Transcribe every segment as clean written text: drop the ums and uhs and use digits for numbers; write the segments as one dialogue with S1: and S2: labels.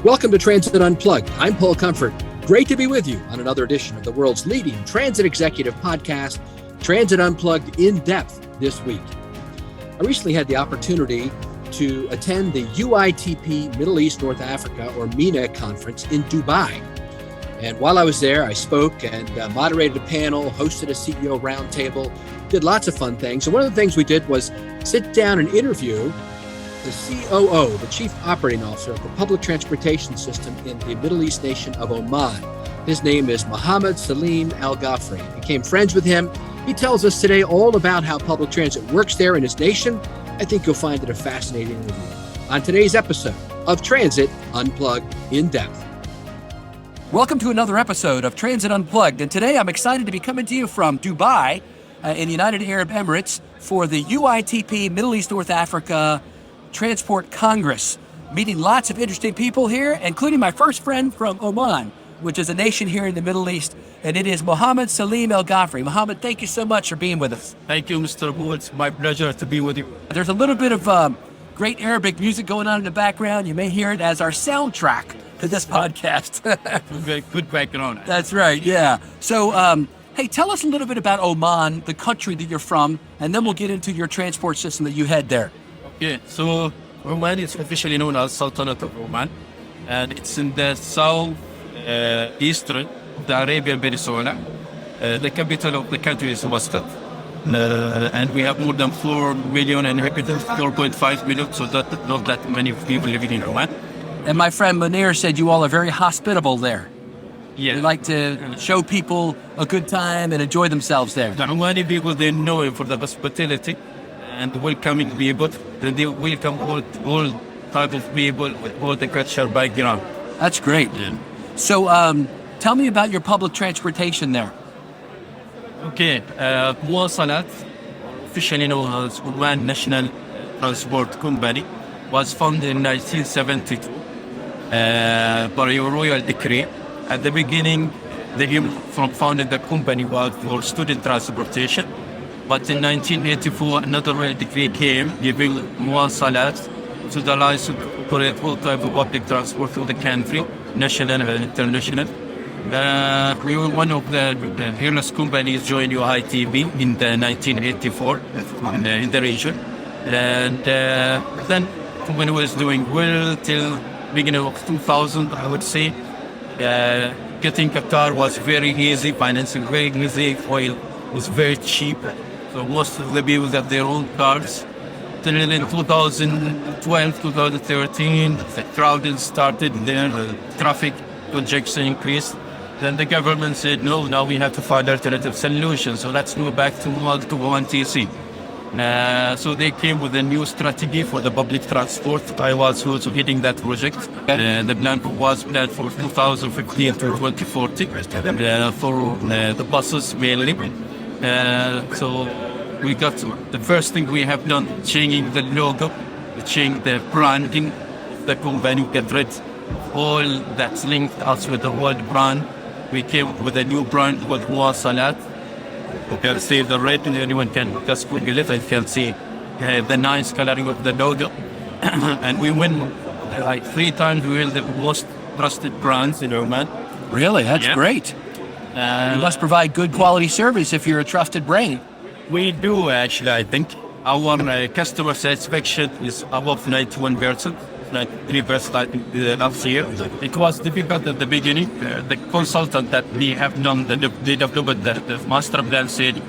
S1: Welcome to Transit Unplugged. I'm Paul Comfort. Great to be with you on another edition of the world's leading transit executive podcast, Transit Unplugged in Depth this week. I recently had the opportunity to attend the UITP Middle East North Africa, or MENA conference in Dubai. And while I was there, I spoke and moderated a panel, hosted a CEO roundtable, did lots of fun things. And one of the things we did was sit down and interview the COO, the Chief Operating Officer of the public transportation system in the Middle East nation of Oman. His name is Mohammed Salim Al Ghafri. Became friends with him. He tells us today all about how public transit works there in his nation. I think you'll find it a fascinating interview. On today's episode of Transit Unplugged in Depth.
S2: Welcome to another episode of Transit Unplugged, and today I'm excited to be coming to you from Dubai in the United Arab Emirates for the UITP Middle East North Africa Transport Congress, meeting lots of interesting people here, including my first friend from Oman, which is a nation here in the Middle East, and it is Mohammed Salim Al Ghafri. Mohammed, thank you so much for being with us.
S3: Thank you, Mr. Wu. It's my pleasure to be with you.
S2: There's a little bit of great Arabic music going on in the background. You may hear it as our soundtrack to this podcast.
S3: Very good background.
S2: That's right, yeah. So, hey, tell us a little bit about Oman, the country that you're from, and then we'll get into your transport system that you had there.
S3: Okay, so Oman is officially known as Sultanate of Oman, and it's in the southeastern of the Arabian Peninsula. The capital of the country is Muscat. And we have more than 4 million inhabitants, 4.5 million, so not that many people living in Oman.
S2: And my friend Munir said you all are very hospitable there.
S3: Yeah.
S2: You like to show people a good time and enjoy themselves there.
S3: The Omani people, they know him for the hospitality and welcoming people. They welcome all type of people with all the cultural background.
S2: That's great.
S3: Yeah.
S2: So tell me about your public transportation there.
S3: Okay, Mwasalat, officially known as Oman National Transport Company, was founded in 1972 by a royal decree. At the beginning, the aim from founding the company was for student transportation. But in 1984, another royal decree came giving Mwasalat to the license to operate all type of public transport for the country, national and international. We were one of the earliest companies joined UITP in the 1984 in the region. And then when it was doing well till beginning of 2000, I would say, getting a car was very easy, financing very easy, oil was very cheap. So most of the people have their own cars. Then in 2012, 2013, the crowding started there, the traffic congestion increased. Then the government said, no, now we have to find alternative solutions. So let's go back to one TC. So they came with a new strategy for the public transport. I was also heading that project. The plan was planned for 2015 to 2040 for the buses mainly. So we got the first thing we have done, changing the logo, changing the branding of the company, get rid of all that's linked us with the old brand. We came with a new brand called Mwasalat. You can see the red, and anyone can just Google it. You can see the nice coloring of the logo. And we win like 3 times. We were the most trusted brands in Oman.
S2: Really? That's great. You must provide good quality service if you're a trusted brand.
S3: We do, actually, I think. Our customer satisfaction is above 91%, 93% I think last year. It was difficult at the beginning. The consultant that we have done, the development, the master plan said,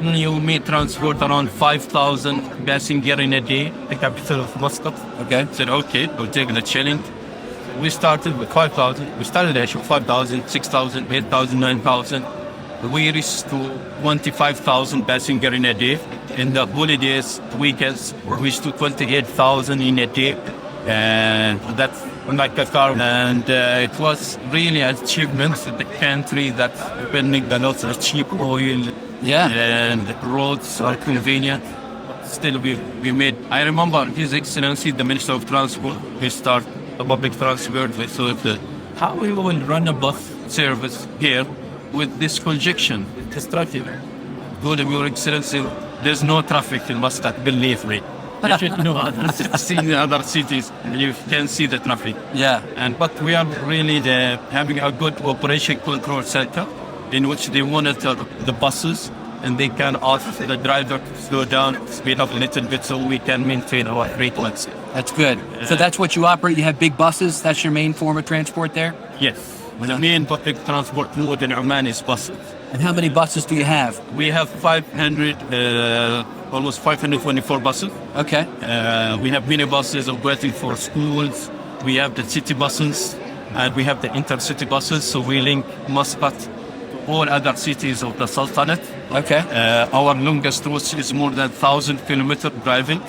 S3: you may transport around 5,000 passengers in a day, the capital of Muscat.
S2: Okay.
S3: I said, okay, we'll take the challenge. We started with 5,000. We started actually 5,000, 6,000, 8,000, 9,000. We reached to 25,000 passengers in a day. In the holidays, weekends, we reached to 28,000 in a day. And that's like a car. And it was really an achievement in the country that depending on lots of cheap oil.
S2: Yeah.
S3: And the roads are convenient. Still, we made. I remember His Excellency, the Minister of Transport, we start a public transport. We thought, how we will run a bus service here with this congestion, this traffic. Good, Your Excellency, there's no traffic in Muscat, believe me. You should know see the other cities, you can see the traffic.
S2: Yeah.
S3: But we are really having a good operation control center in which they monitor the buses and they can ask the driver to slow down, speed up a little bit so we can maintain our frequency.
S2: That's good. So that's what you operate. You have big buses. That's your main form of transport there?
S3: Yes. The main public transport mode in Oman is buses.
S2: And how many buses do you have?
S3: We have almost 524 buses.
S2: Okay.
S3: We have minibuses operating for schools. We have the city buses and we have the intercity buses. So we link Muscat to all other cities of the Sultanate.
S2: Okay.
S3: Our longest route is more than 1,000 kilometers driving.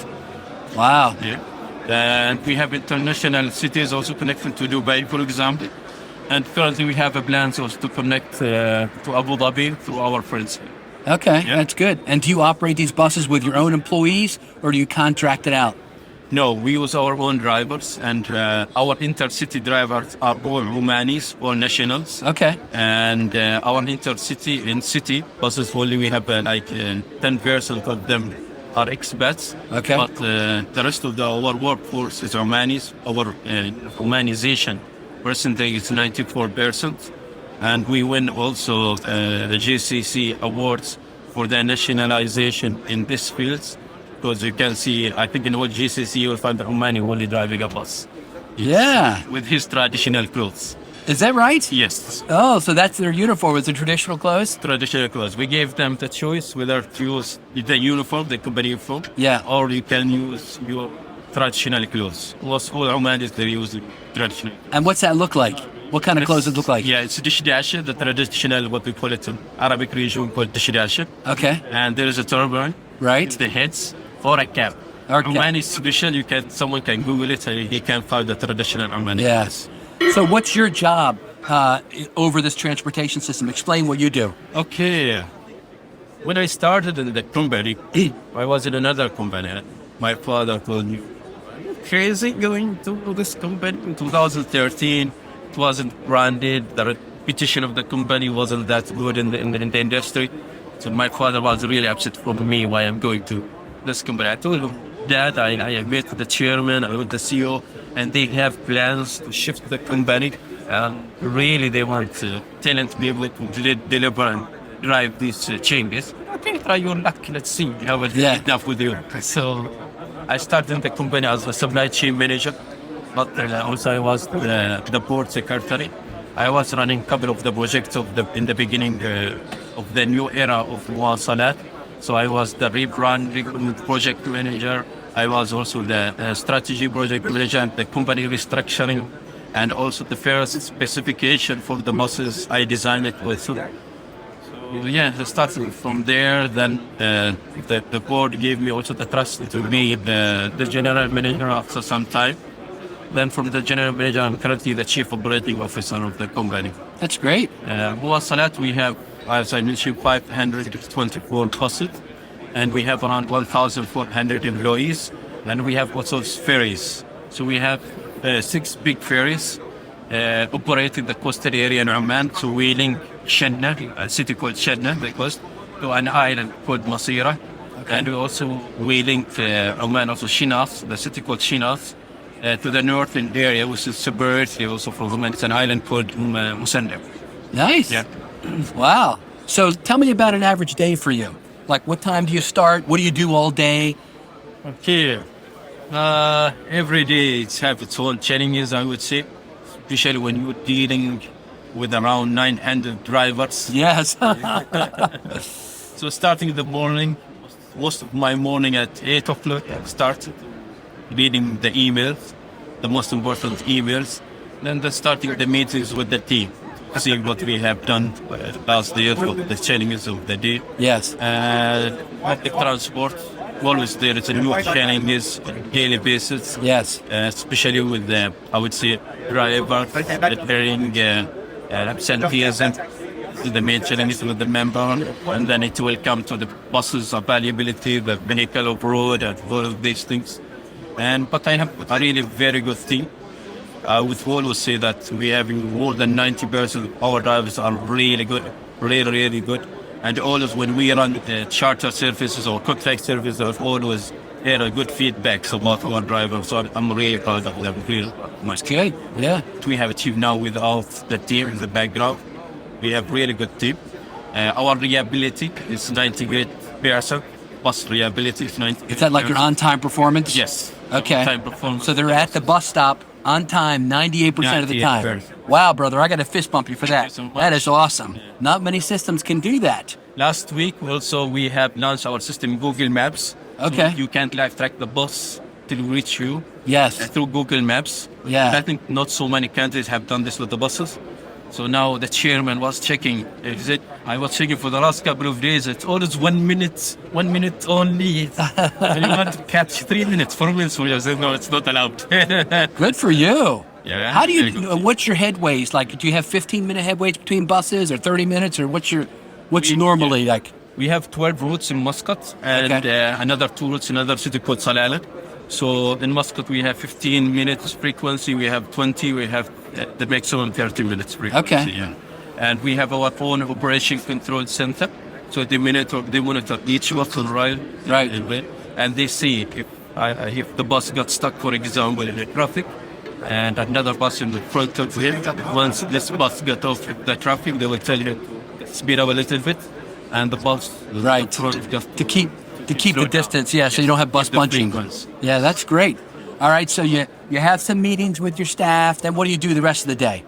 S2: Wow.
S3: Yeah. And we have international cities also connected to Dubai, for example. And currently we have a plan also to connect to Abu Dhabi through our friends.
S2: Okay,
S3: Yeah.
S2: that's good. And do you operate these buses with your own employees or do you contract it out?
S3: No, we use our own drivers, and our intercity drivers are all Omanis, all nationals.
S2: Okay.
S3: And our intercity in city buses only we have 10% of them are expats.
S2: Okay.
S3: But the rest of our workforce is Omanis. Our Omanization percentage is 94%. And we win also the GCC awards for the nationalization in this field. Because you can see, I think in all GCC you'll find the Omani only driving a bus.
S2: Yeah.
S3: With his traditional clothes.
S2: Is that right?
S3: Yes.
S2: Oh, so that's their uniform, is the traditional clothes?
S3: Traditional clothes. We gave them the choice whether to use the uniform, the company uniform,
S2: Yeah.
S3: or you can use your traditional clothes. Most all Omanis, they use traditional.
S2: And what's that look like? What kind of clothes does it look like?
S3: Yeah, it's dishdash, the traditional, what we call it in Arabic region, we call it dishdash.
S2: Okay.
S3: And there is a turban,
S2: Right.
S3: the heads, or a cap.
S2: Or cap.
S3: Omani is special, someone can Google it and he can find the traditional Omani.
S2: Yes. So what's your job over this transportation system? Explain what you do.
S3: Okay. When I started in the company, I was in another company. My father told me, crazy going to this company in 2013. It wasn't branded. The reputation of the company wasn't that good in the industry. So my father was really upset for me why I'm going to this company. I told him, Dad, I met the chairman, I met the CEO, and they have plans to shift the company. And really, they want talent to be able to deliver and drive these changes. I think try your luck. Let's see how it enough with you. So I started the company as a supply chain manager, but also I was the board secretary. I was running a couple of the projects in the beginning of the new era of Mwasalat. So I was the rebranding project manager. I was also the strategy project manager and the company restructuring, and also the first specification for the buses I designed it with. So yeah, starting from there, then the board gave me also the trust to be the general manager after some time. Then from the general manager, I'm currently the chief operating officer of the company.
S2: That's great.
S3: Mwasalat, we have, as I mentioned, 524 buses, and we have around 1,400 employees, and we have also ferries. So we have 6 big ferries operating the coastal area in Oman. So we link Shanna, a city called Shanna, the coast, to an island called Masira. Okay. And we link Oman, also Shinas, the city called Shinas, to the northern area, which is suburbia also from Oman. It's an island called Musandar.
S2: Nice.
S3: Yeah.
S2: Wow. So tell me about an average day for you. Like, what time do you start? What do you do all day?
S3: Okay. Every day it's have its own challenges, I would say, especially when you're dealing with around 900 drivers.
S2: Yes.
S3: So starting in the morning, most of my morning at 8 o'clock, I start reading the emails, the most important emails, then starting the meetings with the team, seeing what we have done last year, the challenges of the day.
S2: Yes.
S3: Public transport, always there is a new challenges on a daily basis.
S2: Yes.
S3: Especially with the, I would say, driver repairing absenteeism, the main challenges with the member, and then it will come to the buses availability, the vehicle of road, and all of these things. But I have a really very good team. I would always say that we have more than 90% of our drivers are really good, really good. And always when we run charter services or contract services, always hear a good feedback about our drivers. So I'm really proud of them. Really much.
S2: Good. Yeah.
S3: We have achieved now without the team in the background. We have really good team. Our reliability is 98%. Bus reliability is 90%.
S2: Is that like your on-time performance?
S3: Yes.
S2: Okay.
S3: On-time performance.
S2: So they're at the bus stop on time 98% of the time.
S3: 98%.
S2: Wow, brother, I got to fist bump you for that.
S3: Thank you so much.
S2: That is awesome. Not many systems can do that.
S3: Last week also we have launched our system Google Maps.
S2: Okay.
S3: So you can live track the bus till reach you.
S2: Yes.
S3: Through Google Maps.
S2: Yeah.
S3: I think not so many countries have done this with the buses. So now the chairman was checking. I was checking for the last couple of days. It's always 1 minute only. And you want to catch 3 minutes, 4 minutes. I said, no, it's not allowed.
S2: Good for you.
S3: Yeah.
S2: How do you, what's your headways? Like, do you have 15-minute headways between buses or 30 minutes or what's normally like?
S3: We have 12 routes in Muscat and another 2 routes in another city called Salalah. So in Muscat we have 15 minutes frequency, we have 20, we have the maximum 30 minutes frequency.
S2: Okay.
S3: Yeah. And we have our own operation control center. So they monitor each bus on rail.
S2: Right.
S3: And they see if the bus got stuck, for example, in the traffic, and another bus in the front of him. Once this bus got off the traffic, they will tell you speed up a little bit, and the bus
S2: to keep the distance. Yeah, so you don't have bus bunching. Yeah, that's great. All right, so you have some meetings with your staff. Then what do you do the rest of the day?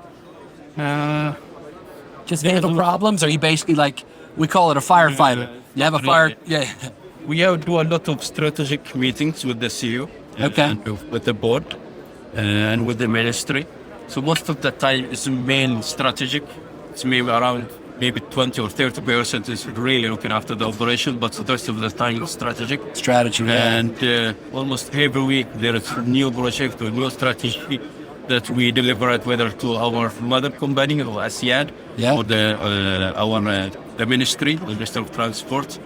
S2: Just handle problems, or you basically like we call it a firefighter. You have a fire. Yeah.
S3: We do a lot of strategic meetings with the CEO.
S2: Okay.
S3: And with the board and with the ministry. So most of the time it's mainly strategic. It's maybe around 20 or 30% is really looking after the operation, but the rest of the time is strategic.
S2: Strategy, yeah.
S3: And almost every week there is a new project or new strategy that we deliver it, whether to our mother company or ASEAN or the ministry, the Ministry of Transport.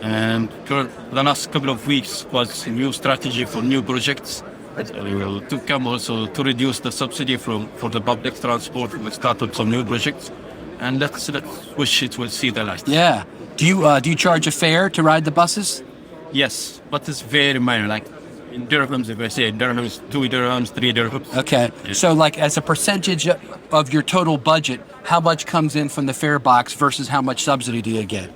S3: And for the last couple of weeks was a new strategy for new projects to come also to reduce the subsidy for the public transport. We started some new projects, and let's wish it will see the light.
S2: Yeah. Do you charge a fare to ride the buses?
S3: Yes, but it's very minor. Like in dirhams, if I say dirhams, 2 dirhams, 3 dirhams.
S2: Okay. Yeah. So like as a percentage of your total budget, how much comes in from the fare box versus how much subsidy do you get?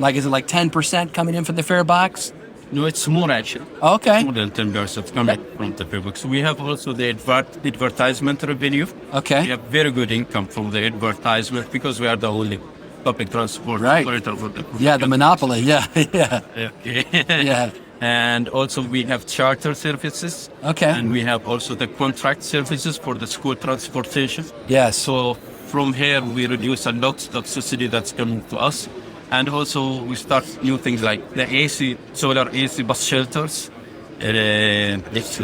S2: Like is it like 10% coming in from the fare box?
S3: No, it's more actually.
S2: Okay.
S3: More than 10% coming from the fare box. We have also the advertisement revenue.
S2: Okay.
S3: We have very good income from the advertisement because we are the only public transport operator for the
S2: the monopoly. Yeah. Yeah.
S3: Okay.
S2: Yeah.
S3: And also we have charter services.
S2: Okay.
S3: And we have also the contract services for the school transportation.
S2: Yes.
S3: So from here we reduce a lot of subsidy that's coming to us. And also we start new things like the solar AC bus shelters. It's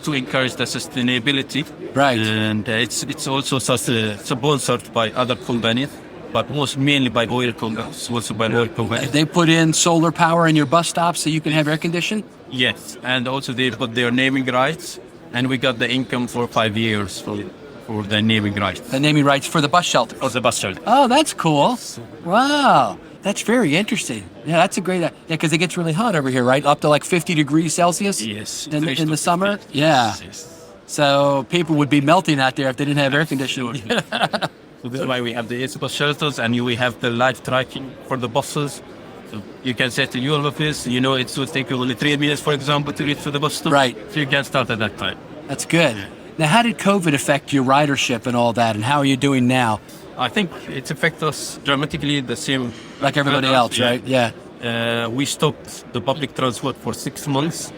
S3: to encourage the sustainability.
S2: Right.
S3: And it's also sponsored by other companies, but mainly by oil companies, also by oil companies.
S2: They put in solar power in your bus stops so you can have air conditioning?
S3: Yes, and also they put their naming rights, and we got the income for 5 years for the naming rights.
S2: The naming rights for the bus shelter?
S3: For the bus shelter.
S2: Oh, that's cool. Wow. That's very interesting. Yeah, that's a great... because it gets really hot over here, right? Up to like 50 degrees Celsius?
S3: Yes.
S2: In the summer? Yeah.
S3: Yes.
S2: So people would be melting out there if they didn't have air conditioning.
S3: So that's why we have the AC bus shelters, and we have the live tracking for the buses. So you can set in your office, it will take you only 3 minutes, for example, to reach to the bus stop.
S2: Right.
S3: So you can start at that time.
S2: That's good. Yeah. Now, how did COVID affect your ridership and all that, and how are you doing now?
S3: I think it affects us dramatically the same.
S2: Like everybody else, right? Yeah.
S3: We stopped the public transport for 6 months.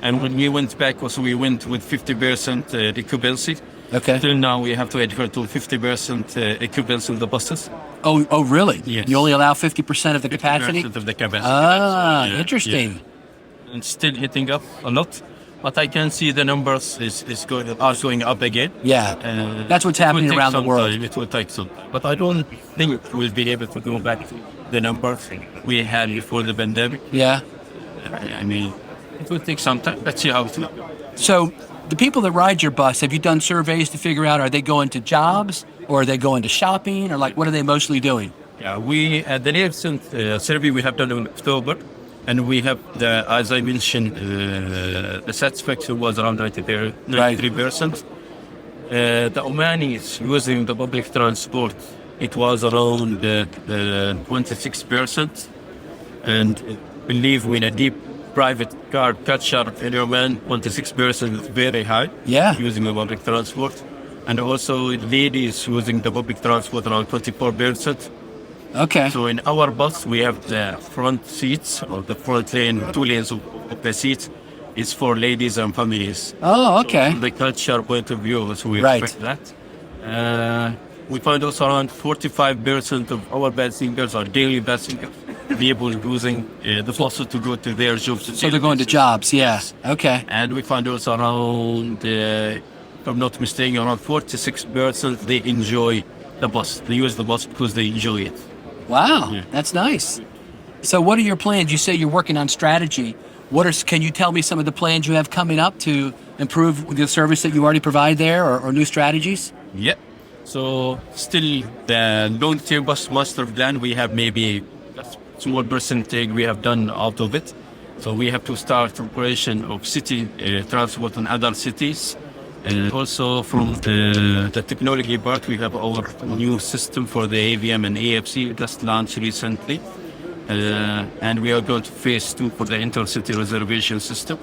S3: And when we went back, also we went with 50% occupancy.
S2: Okay.
S3: Till now, we have to adhere to 50% occupancy of the buses.
S2: Oh, really?
S3: Yes.
S2: You only allow 50% of the capacity?
S3: 50% of the capacity.
S2: Ah, interesting.
S3: Yeah. And still hitting up a lot. But I can see the numbers are going up again.
S2: Yeah, that's what's happening around the world.
S3: It will take some time. But I don't think we'll be able to go back to the numbers we had before the pandemic.
S2: Yeah.
S3: I mean, it will take some time. Let's see how it goes.
S2: So the people that ride your bus, have you done surveys to figure out, are they going to jobs or are they going to shopping, or like what are they mostly doing?
S3: Yeah, the recent survey we have done in October, And we have as I mentioned, the satisfaction was around 93%. The Omanis using the public transport, it was around 26%. And believe in a deep private car culture in Oman, 26% is very high.
S2: Yeah.
S3: Using the public transport. And also ladies using the public transport around 24%.
S2: Okay.
S3: So in our bus, we have the front seats, or the front lane, 2 lanes of the seats is for ladies and families.
S2: Oh, okay.
S3: So from the culture point of view, so we
S2: Right.
S3: expect that. We find also around 45% of our passengers are daily passengers, people using the buses to go to their jobs.
S2: So they're going to jobs, yeah. Okay.
S3: And we find also around, if I'm not mistaken, around 46% they enjoy the bus. They use the bus because they enjoy it.
S2: Wow,
S3: Yeah.
S2: that's nice. So what are your plans? You say you're working on strategy. Can you tell me some of the plans you have coming up to improve the service that you already provide there, or new strategies?
S3: Yeah. So still the long-term bus master plan, we have maybe a small percentage we have done out of it. So we have to start operation of city transport in other cities. And also from the technology part, we have our new system for the AVM and AFC just launched recently. And we are going to phase 2 for the intercity reservation system.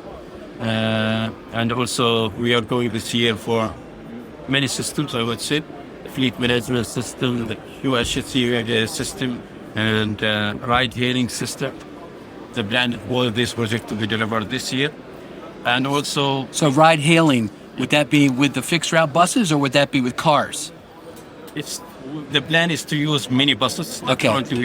S3: And also we are going this year for many systems, I would say. The fleet management system, the UITP system, and ride-hailing system. The plan of all of these projects to be delivered this year. And also...
S2: So ride-hailing, would that be with the fixed route buses, or would that be with cars?
S3: The plan is to use mini buses.
S2: Okay.
S3: Currently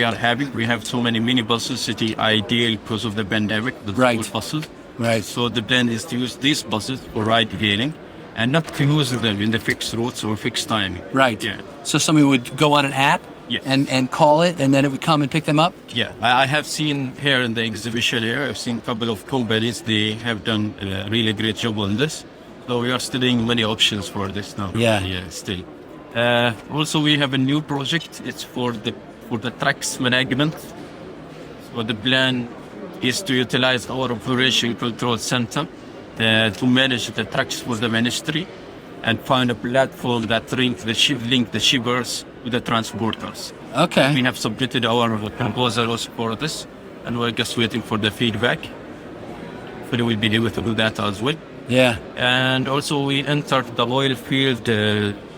S3: we have so many mini buses, city ideal because of the pandemic, the
S2: Right.
S3: school buses.
S2: Right.
S3: So the plan is to use these buses for ride-hailing and not to use them in the fixed routes or fixed timing.
S2: Right.
S3: Yeah.
S2: So somebody would go on an app
S3: Yes.
S2: and call it, and then it would come and pick them up?
S3: Yeah, I have seen here in the exhibition here, I've seen a couple of companies, they have done a really great job on this. So we are studying many options for this now.
S2: Yeah.
S3: Yeah, still. Also, we have a new project. It's for the tracks management. So the plan is to utilize our operation control center to manage the tracks for the ministry and find a platform that link the shippers with the transporters.
S2: Okay.
S3: We have submitted our proposals for this, and we're just waiting for the feedback. Hopefully we'll be able to do that as well.
S2: Yeah.
S3: And also we entered the oil field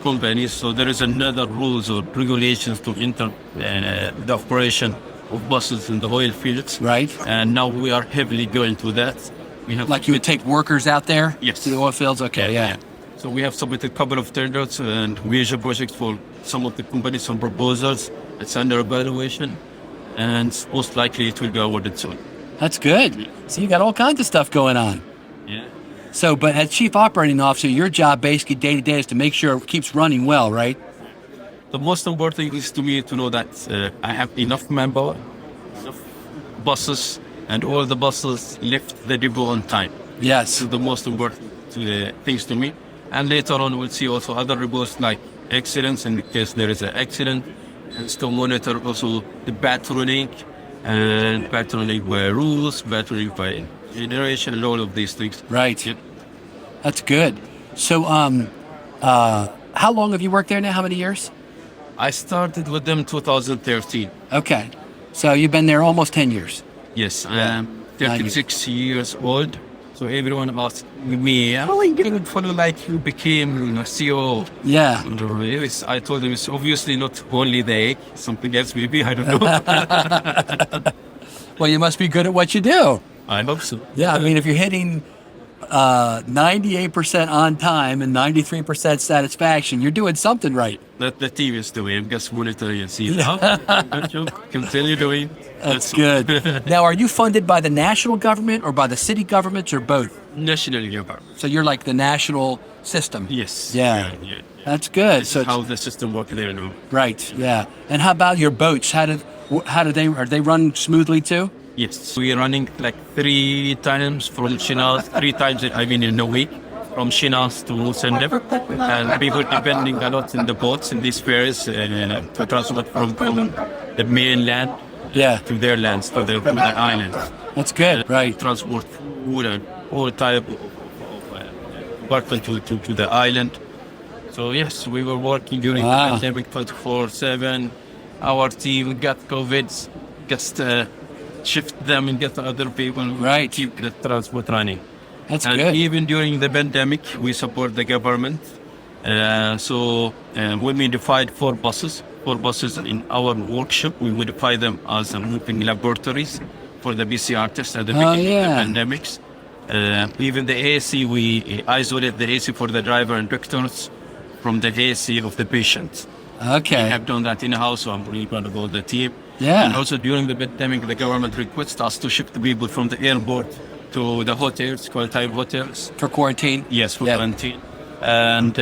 S3: companies, so there is another rules or regulations to enter the operation of buses in the oil fields.
S2: Right.
S3: And now we are heavily going to that. We have
S2: Like you would take workers out there?
S3: Yes.
S2: To the oil fields? Okay, yeah.
S3: So we have submitted a couple of tenders and major projects for some of the companies, some proposals. It's under evaluation, and most likely it will be awarded soon.
S2: That's good. So you got all kinds of stuff going on.
S3: Yeah.
S2: So, but as chief operating officer, your job basically day to day is to make sure it keeps running well, right?
S3: The most important thing is to me to know that I have enough manpower, enough buses, and all the buses left the depot on time.
S2: Yes.
S3: This is the most important things to me. And later on, we'll see also other reports like accidents in case there is an accident, and still monitor also the patrolling and patrolling by rules, patrolling by generation, and all of these things.
S2: Right.
S3: Yep.
S2: That's good. So, how long have you worked there now? How many years?
S3: I started with them 2013.
S2: Okay. So you've been there almost 10 years.
S3: Yes, I am 36 years old. So everyone asked me, how are you going to follow like you became a COO?
S2: Yeah.
S3: I told them it's obviously not only the egg, something else maybe, I don't know.
S2: Well, you must be good at what you do.
S3: I hope so.
S2: Yeah, I mean, if you're hitting 98% on time and 93% satisfaction, you're doing something right.
S3: That the team is doing. I'm just monitoring and see how. Continue doing.
S2: That's good. Now, are you funded by the national government or by the city governments or both?
S3: National government.
S2: So you're like the national system.
S3: Yes.
S2: Yeah.
S3: Yeah.
S2: That's good.
S3: This
S2: So
S3: is how the system works there now.
S2: right. Yeah. And how about your boats? Are they run smoothly too?
S3: Yes. We're running like 3 times from Shiraz, 3 times, I mean, in a week, from Shiraz to Sendep. And people depending a lot in the boats, in these ferries, to transport from the mainland
S2: Yeah.
S3: to their lands, to the islands.
S2: That's good, right.
S3: transport food and all type of apartment to the island. So yes, we were working during the
S2: Wow.
S3: pandemic 24/7. Our team got COVID, just shift them and get other people
S2: Right.
S3: to keep the transport running.
S2: That's
S3: And
S2: good.
S3: even during the pandemic, we support the government. So we modified four buses in our workshop. We modified them as moving laboratories for the PCR test at the beginning of the pandemics. Even the AC, we isolate the AC for the driver and doctors from the AC of the patient.
S2: Okay.
S3: We have done that in-house, so I'm really proud of all the team.
S2: Yeah.
S3: And also during the pandemic, the government requested us to ship the people from the airport to the hotels, quarantine hotels.
S2: For quarantine?
S3: Yes, for
S2: Yep.
S3: quarantine. And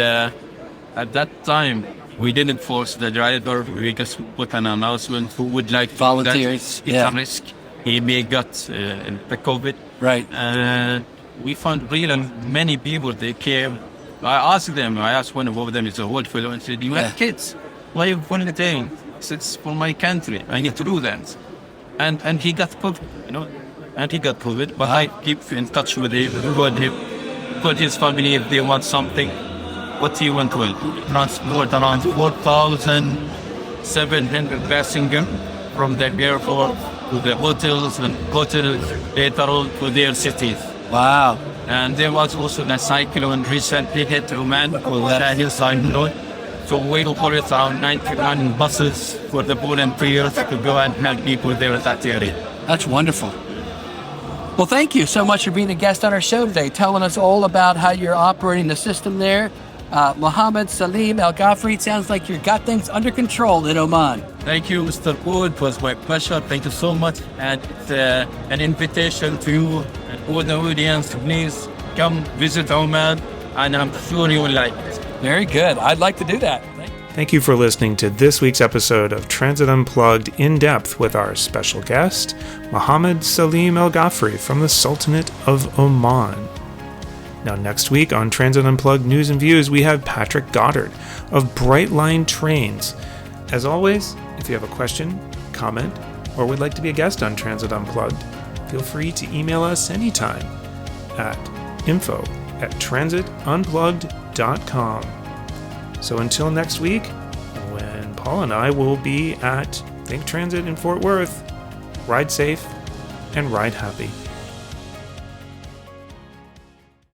S3: at that time, we didn't force the driver. We just put an announcement who would like to do that.
S2: Volunteers,
S3: It's
S2: yeah.
S3: a risk. He may get the COVID.
S2: Right.
S3: We found really many people, they came. I asked one of them, it's a old fellow, and said, you have kids. Why are you volunteering? He said, it's for my country. I need to do that. And he got COVID, and he got COVID. But I keep in touch with him, called his family if they want something. What he want to transport around 4,700 passengers from the airport to the hotels and hotels later on to their cities.
S2: Wow.
S3: And there was also a cyclone recently hit Oman called Daniel Cyclone. So we operate around 99 buses for the volunteers to go and help people there at that area.
S2: That's wonderful. Well, thank you so much for being a guest on our show today, telling us all about how you're operating the system there. Mohammed Salim Al Ghafri, it sounds like you've got things under control in Oman.
S3: Thank you, Mr. Paul. It was my pleasure. Thank you so much. And it's an invitation to you and all the audience. Please come visit Oman, and I'm sure you will like it.
S2: Very good. I'd like to do that.
S4: Thank you for listening to this week's episode of Transit Unplugged in depth with our special guest, Mohammed Salim Al Ghafri from the Sultanate of Oman. Now, next week on Transit Unplugged News and Views, we have Patrick Goddard of Brightline Trains. As always, if you have a question, comment, or would like to be a guest on Transit Unplugged, feel free to email us anytime at info@transitunplugged.com. So until next week, when Paul and I will be at Think Transit in Fort Worth, ride safe and ride happy.